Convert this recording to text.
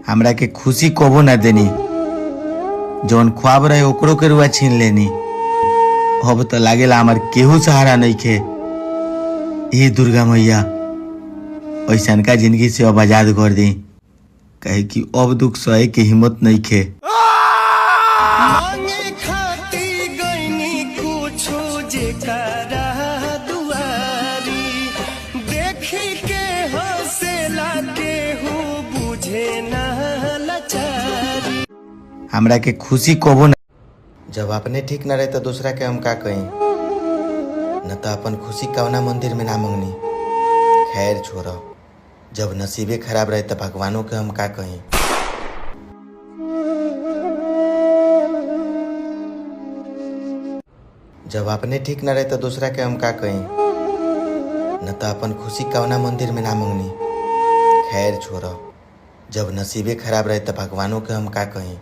हमरा के खुशी कबो ना देनी, जौन ख्वाब रहे ओकरो के रुआ छीन लेनी। अब तो लागेला हमार केहू सहारा नहीं खे। ये दुर्गा मैया ऐसन का जिंदगी से अब आजाद कर दी, कहे कि अब दुख सहे के हिम्मत नहीं खे। हमरा के खुशी कबो ना, जब अपने ठीक न रहे तो दूसरा के हम का कहीं, न तो अपन खुशी कवना मंदिर में ना मंगनी। खैर छोड़ो, जब नसीबे खराब रहे तो भगवानों के हम का कहीं। जब अपने ठीक न रहे तो दूसरा के हम का कहीं, न तो अपन खुशी कवना मंदिर में ना मंगनी। खैर छोड़ो, जब नसीबे खराब रहे तो भगवानों के हम का कहीं।